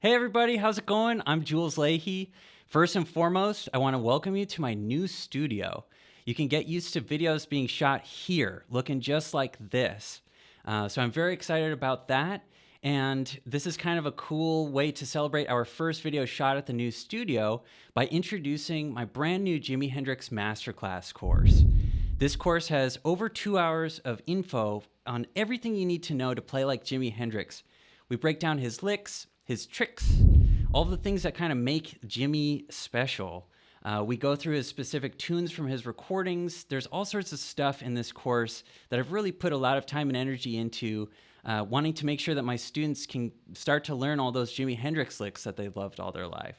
Hey everybody, how's it going? I'm Jules Leyhe. First and foremost, I want to welcome you to my new studio. You can get used to videos being shot here, looking just like this. So I'm very excited about that. And this is kind of a cool way to celebrate our first video shot at the new studio by introducing my brand new Jimi Hendrix Masterclass course. This course has over 2 hours of info on everything you need to know to play like Jimi Hendrix. We break down his licks, his tricks, all the things that kind of make Jimi special. We go through his specific tunes from his recordings. There's all sorts of stuff in this course that I've really put a lot of time and energy into, wanting to make sure that my students can start to learn all those Jimi Hendrix licks that they've loved all their life.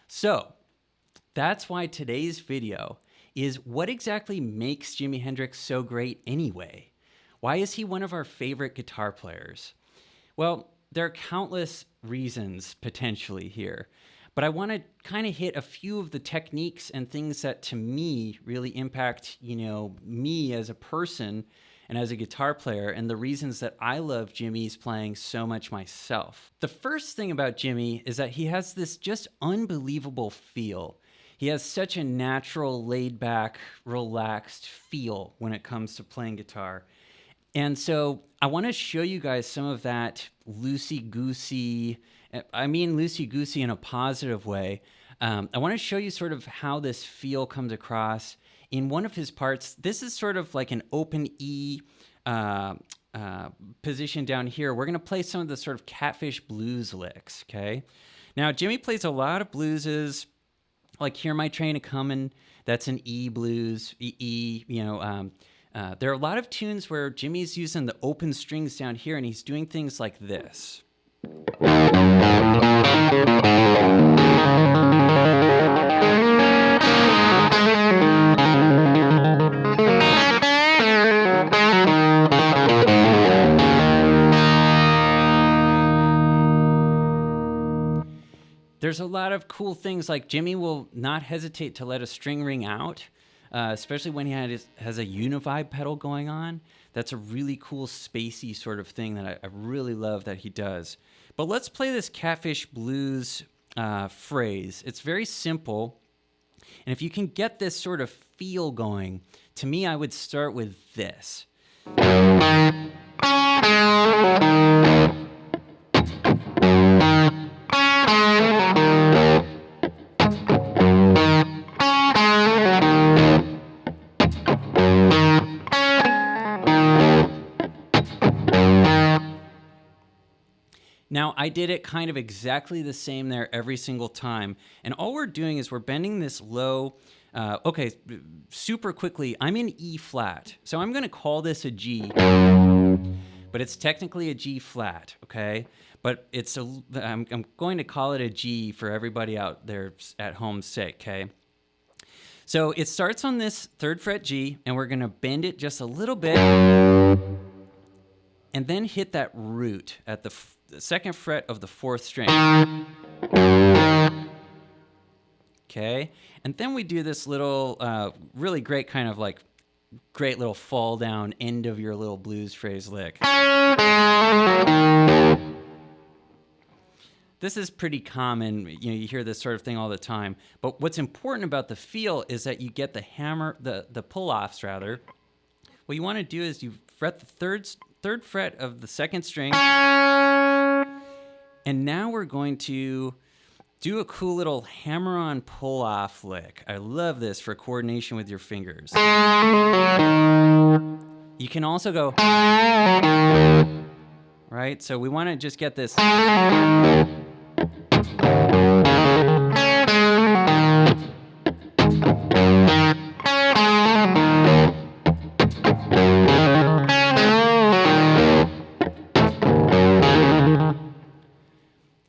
So that's why today's video is what exactly makes Jimi Hendrix so great anyway? Why is he one of our favorite guitar players? Well, there are countless reasons potentially here, but I want to kind of hit a few of the techniques and things that to me really impact, me as a person and as a guitar player, and the reasons that I love Jimi's playing so much myself. The first thing about Jimi is that he has this just unbelievable feel. He has such a natural, laid-back, relaxed feel when it comes to playing guitar. And so I want to show you guys some of that loosey-goosey, I mean loosey-goosey in a positive way. I want to show you sort of how this feel comes across in one of his parts. This is sort of like an open E position down here. We're going to play some of the sort of Catfish blues licks, okay? Now, Jimi plays a lot of blueses, like Hear My Train A-Comin', that's an E blues, there are a lot of tunes where Jimi's using the open strings down here and he's doing things like this. There's a lot of cool things, like Jimi will not hesitate to let a string ring out. Especially when he has a univibe pedal going on. That's a really cool spacey sort of thing that I really love that he does. But let's play this Catfish blues phrase. It's very simple. And if you can get this sort of feel going, to me, I would start with this. Now, I did it kind of exactly the same there every single time. And all we're doing is we're bending this low. Okay, super quickly, I'm in E flat. So I'm going to call this a G, but it's technically a G flat, okay? But I'm going to call it a G for everybody out there at home's sake, okay? So it starts on this 3rd fret G, and we're going to bend it just a little bit, and then hit that root at the 2nd fret of the 4th string. Okay, and then we do this little, really great kind of like, great little fall down end of your little blues phrase lick. This is pretty common, you hear this sort of thing all the time. But what's important about the feel is that you get the hammer, the pull-offs rather. What you want to do is you fret the third fret of the 2nd string, and now we're going to do a cool little hammer-on pull-off lick. I love this for coordination with your fingers. You can also go, right? So we want to just get this.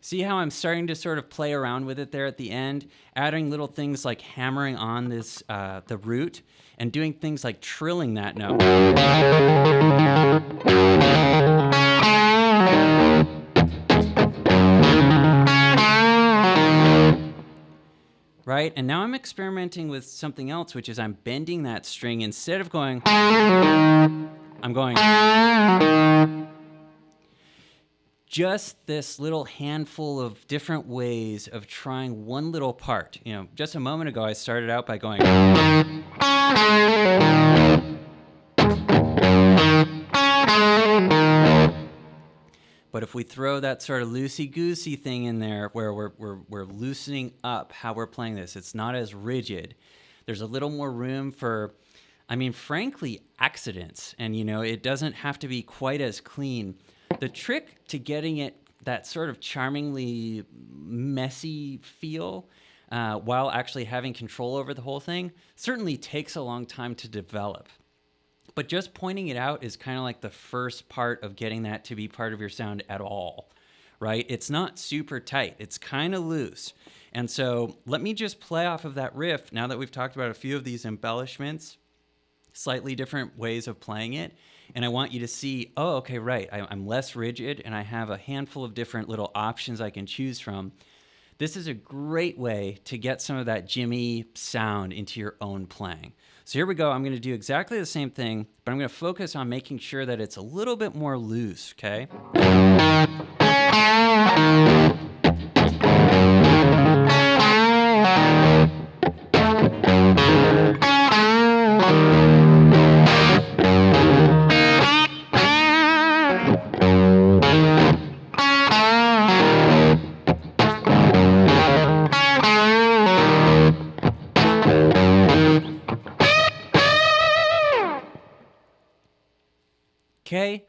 See how I'm starting to sort of play around with it there at the end, adding little things like hammering on this the root and doing things like trilling that note. Right? And now I'm experimenting with something else, which is I'm bending that string. Instead of going, I'm going. just this little handful of different ways of trying one little part. Just a moment ago, I started out by going. But if we throw that sort of loosey-goosey thing in there where we're loosening up how we're playing this, it's not as rigid. There's a little more room for, frankly, accidents. And, it doesn't have to be quite as clean. The trick to getting it that sort of charmingly messy feel while actually having control over the whole thing certainly takes a long time to develop. But just pointing it out is kind of like the first part of getting that to be part of your sound at all, right? It's not super tight. It's kind of loose. And so let me just play off of that riff now that we've talked about a few of these embellishments, slightly different ways of playing it. And I want you to see, oh, okay, right. I'm less rigid and I have a handful of different little options I can choose from. This is a great way to get some of that Jimi sound into your own playing. So here we go. I'm going to do exactly the same thing, but I'm going to focus on making sure that it's a little bit more loose, okay? Okay,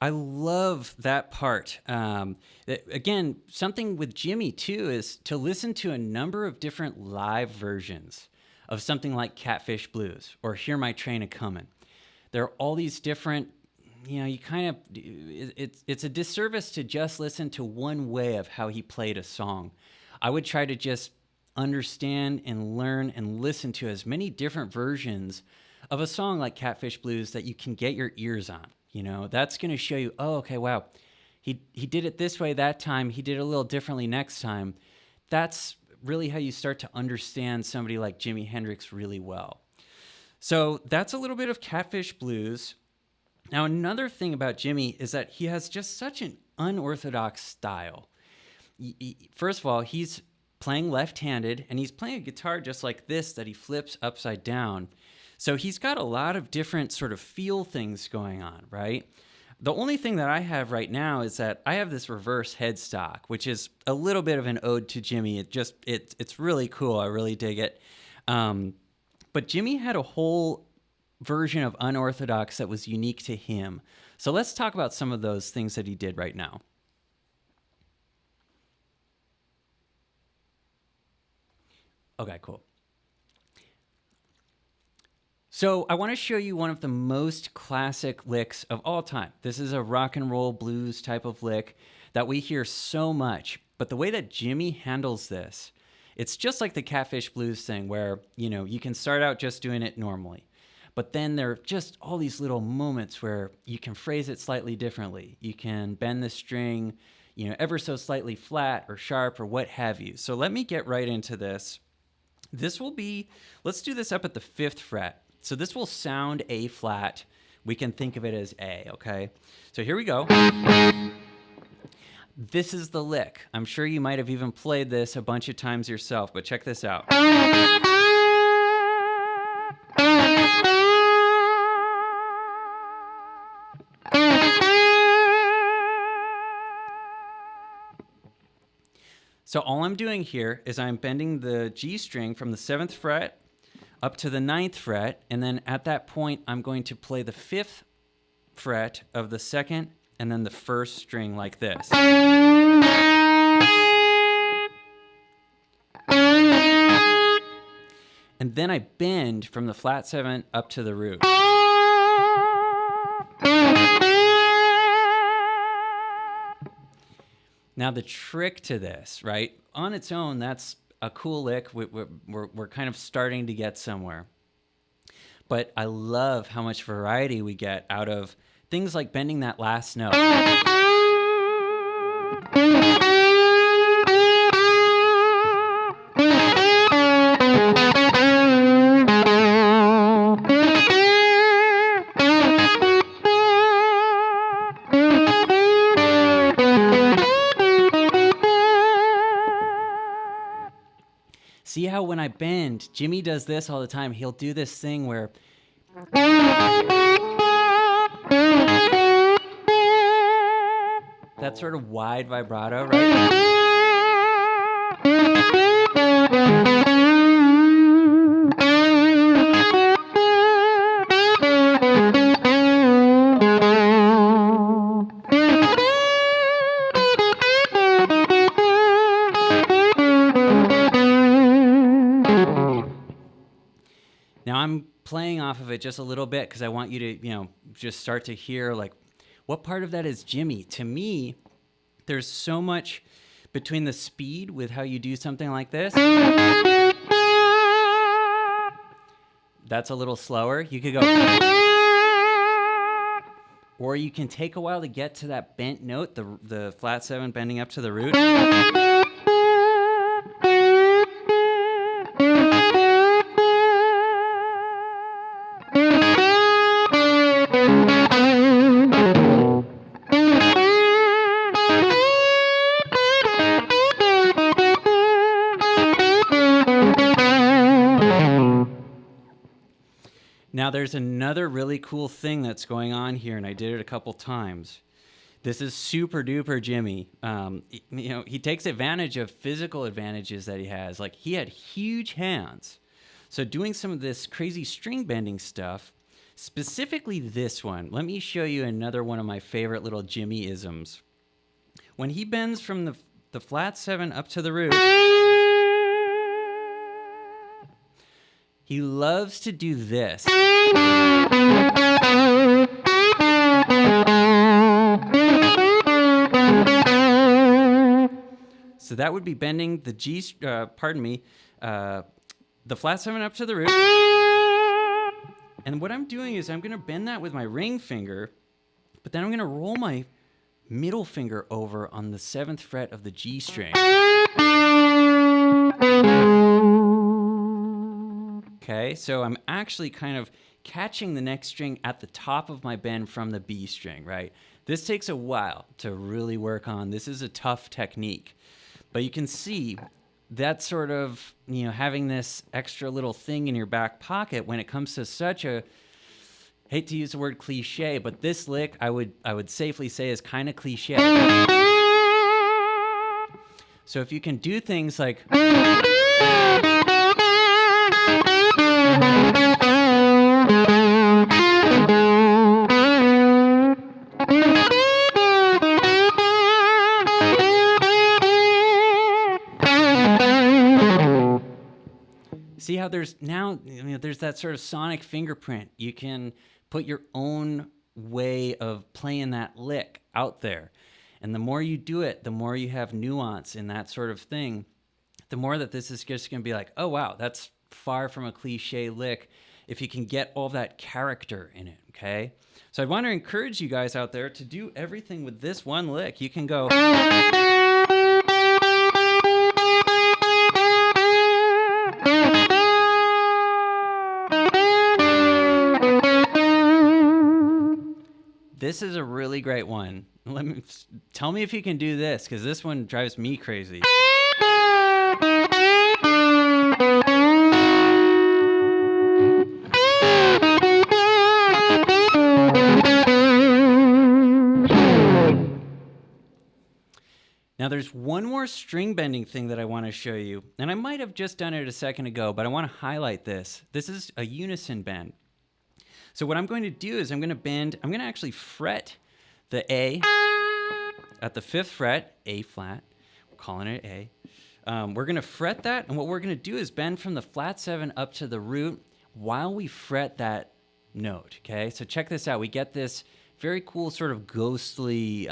I love that part. Again, something with Jimi too is to listen to a number of different live versions of something like Catfish Blues or Hear My Train A-Comin'. There are all these different, it's a disservice to just listen to one way of how he played a song. I would try to just understand and learn and listen to as many different versions of a song like Catfish Blues that you can get your ears on. That's going to show you, oh, okay, wow, he did it this way that time. He did it a little differently next time. That's really how you start to understand somebody like Jimi Hendrix really well. So that's a little bit of Catfish Blues. Now, another thing about Jimi is that he has just such an unorthodox style. First of all, he's playing left-handed, and he's playing a guitar just like this that he flips upside down. So he's got a lot of different sort of feel things going on, right? The only thing that I have right now is that I have this reverse headstock, which is a little bit of an ode to Jimi. It's really cool. I really dig it. But Jimi had a whole version of unorthodox that was unique to him. So let's talk about some of those things that he did right now. Okay, cool. So I want to show you one of the most classic licks of all time. This is a rock and roll blues type of lick that we hear so much. But the way that Jimi handles this, it's just like the Catfish Blues thing where, you can start out just doing it normally. But then there are just all these little moments where you can phrase it slightly differently. You can bend the string, ever so slightly flat or sharp or what have you. So let me get right into this. Let's do this up at the 5th fret. So this will sound A flat. We can think of it as A, okay? So here we go. This is the lick. I'm sure you might have even played this a bunch of times yourself, but check this out. So all I'm doing here is I'm bending the G string from the 7th fret up to the 9th fret, and then at that point, I'm going to play the 5th fret of the 2nd and then the 1st string like this. And then I bend from the flat 7 up to the root. Now the trick to this, right, on its own, that's a cool lick. We're kind of starting to get somewhere. But I love how much variety we get out of things like bending that last note. See how when I bend, Jimmy does this all the time. He'll do this thing where that sort of wide vibrato, right? Now I'm playing off of it just a little bit because I want you to, just start to hear like what part of that is Jimmy. To me, there's so much between the speed with how you do something like this. That's a little slower. You could go, or you can take a while to get to that bent note, the flat 7 bending up to the root. Now there's another really cool thing that's going on here, and I did it a couple times. This is super duper Jimmy. He takes advantage of physical advantages that he has. Like he had huge hands. So doing some of this crazy string bending stuff, specifically this one, let me show you another one of my favorite little Jimmy-isms. When he bends from the flat 7 up to the root, he loves to do this. So that would be bending the the flat 7 up to the root. And what I'm doing is I'm going to bend that with my ring finger, but then I'm going to roll my middle finger over on the 7th fret of the G string. Okay, so I'm actually kind of catching the next string at the top of my bend from the B string, right? This takes a while to really work on. This is a tough technique. But you can see that sort of, having this extra little thing in your back pocket when it comes to such a, hate to use the word cliche, but this lick I would safely say is kind of cliche. So if you can do things like see how there's now, there's that sort of sonic fingerprint. You can put your own way of playing that lick out there. And the more you do it, the more you have nuance in that sort of thing, the more that this is just going to be like, oh, wow, that's far from a cliche lick if you can get all that character in it, okay? So I want to encourage you guys out there to do everything with this one lick. You can go... This is a really great one. Tell me if you can do this, because this one drives me crazy. Now there's one more string bending thing that I want to show you, and I might have just done it a second ago, but I want to highlight this. This is a unison bend. So what I'm going to do is I'm going to actually fret the A at the 5th fret, A flat. We're calling it A. We're going to fret that, and what we're going to do is bend from the flat 7 up to the root while we fret that note, okay? So check this out. We get this very cool sort of ghostly,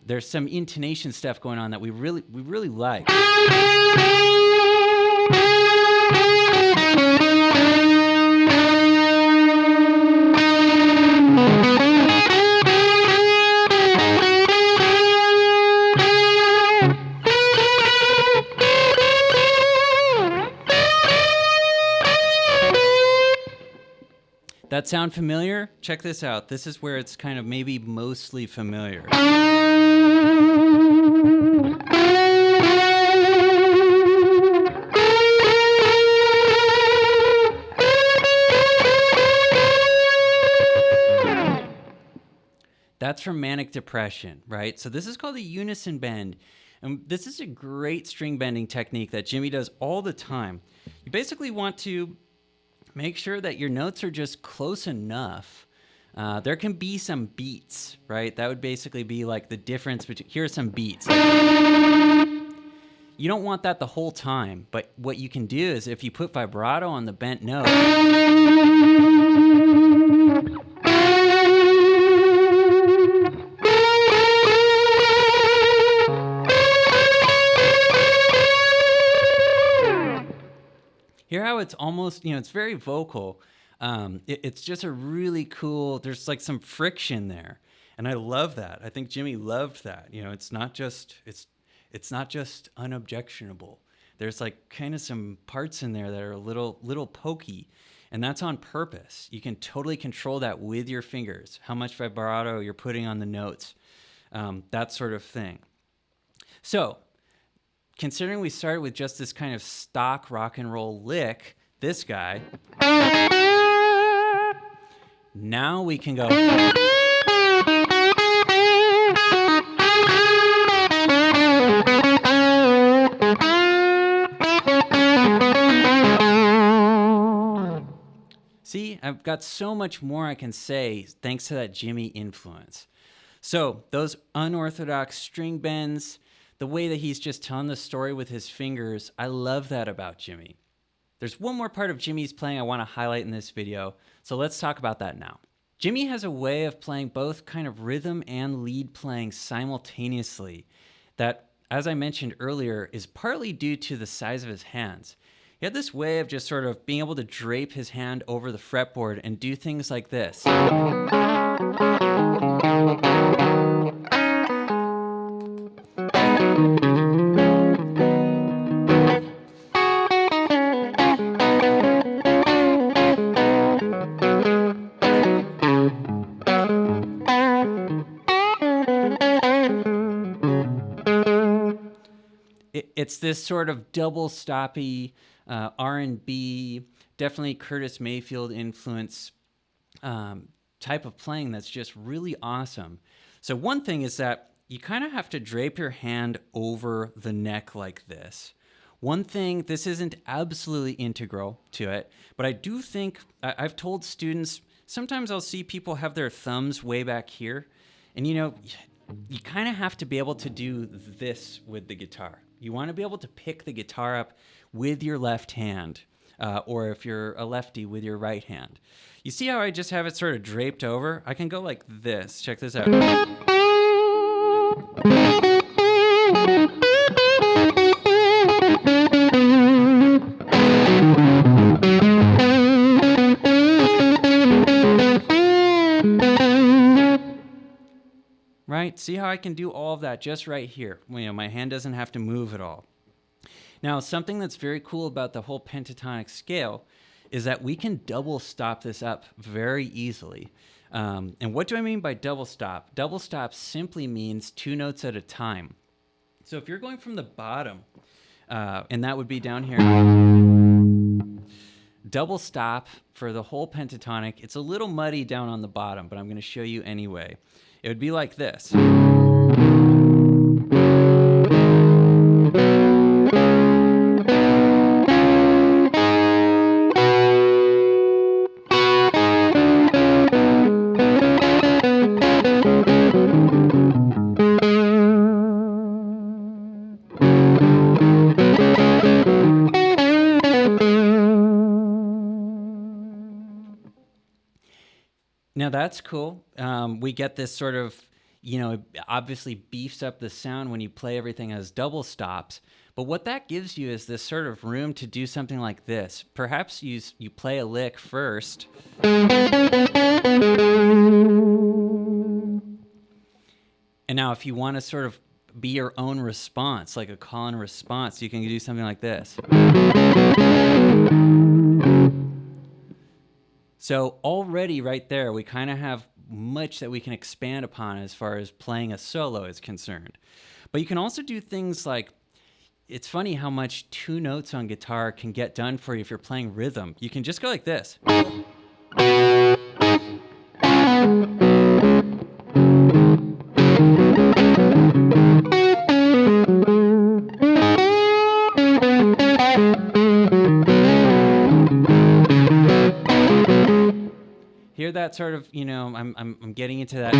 there's some intonation stuff going on that we really like. That sound familiar? Check this out. This is where it's kind of maybe mostly familiar. that's for manic depression, right? So this is called a unison bend. And this is a great string bending technique that Jimi does all the time. You basically want to make sure that your notes are just close enough. There can be some beats, right? That would basically be like the difference between, here are some beats. You don't want that the whole time, but what you can do is if you put vibrato on the bent note, hear how it's almost, it's very vocal. It's just a really cool, there's like some friction there. And I love that. I think Jimi loved that. It's not just unobjectionable. There's like kind of some parts in there that are a little pokey, and that's on purpose. You can totally control that with your fingers, how much vibrato you're putting on the notes, that sort of thing. So, considering we started with just this kind of stock rock and roll lick, this guy, now we can go. See, I've got so much more I can say thanks to that Jimi influence. So those unorthodox string bends, the way that he's just telling the story with his fingers, I love that about Jimi. There's one more part of Jimi's playing I want to highlight in this video, so let's talk about that now. Jimi has a way of playing both kind of rhythm and lead playing simultaneously that, as I mentioned earlier, is partly due to the size of his hands. He had this way of just sort of being able to drape his hand over the fretboard and do things like this. It's this sort of double stoppy R&B, definitely Curtis Mayfield influence type of playing that's just really awesome. So one thing is that you kind of have to drape your hand over the neck like this. One thing, this isn't absolutely integral to it, but I do think, I've told students, sometimes I'll see people have their thumbs way back here, and you kind of have to be able to do this with the guitar. You want to be able to pick the guitar up with your left hand, or if you're a lefty, with your right hand. You see how I just have it sort of draped over? I can go like this. Check this out. Right? See how I can do all of that just right here. My hand doesn't have to move at all. Now, something that's very cool about the whole pentatonic scale is that we can double stop this up very easily. And what do I mean by double stop? Double stop simply means 2 notes at a time. So if you're going from the bottom, and that would be down here, double stop for the whole pentatonic. It's a little muddy down on the bottom, but I'm going to show you anyway. It would be like this. Now that's cool. We get this sort of, it obviously beefs up the sound when you play everything as double stops. But what that gives you is this sort of room to do something like this. Perhaps you play a lick first. And now if you want to sort of be your own response, like a call and response, you can do something like this. So already right there, we kind of have much that we can expand upon as far as playing a solo is concerned. But you can also do things like, it's funny how much 2 notes on guitar can get done for you if you're playing rhythm. You can just go like this. that sort of, I'm getting into that.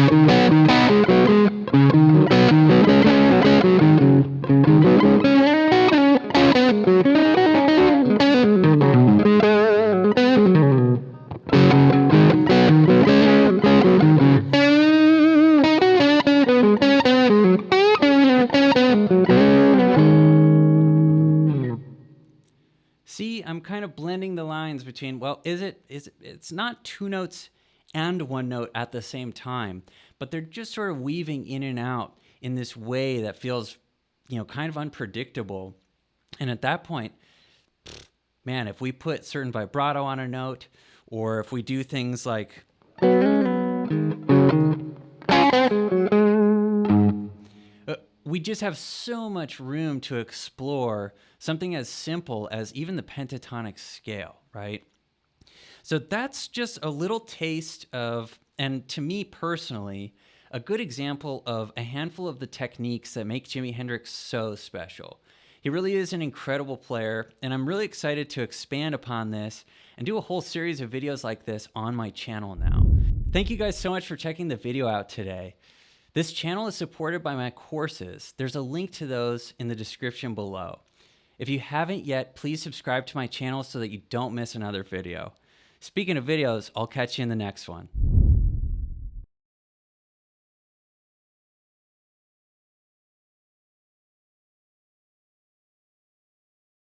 See, I'm kind of blending the lines between, well, it's not two notes and one note at the same time, but they're just sort of weaving in and out in this way that feels, kind of unpredictable. And at that point, man, if we put certain vibrato on a note, or if we do things like, we just have so much room to explore something as simple as even the pentatonic scale, right? So that's just a little taste of, and to me personally, a good example of a handful of the techniques that make Jimi Hendrix so special. He really is an incredible player, and I'm really excited to expand upon this and do a whole series of videos like this on my channel now. Thank you guys so much for checking the video out today. This channel is supported by my courses. There's a link to those in the description below. If you haven't yet, please subscribe to my channel so that you don't miss another video. Speaking of videos, I'll catch you in the next one.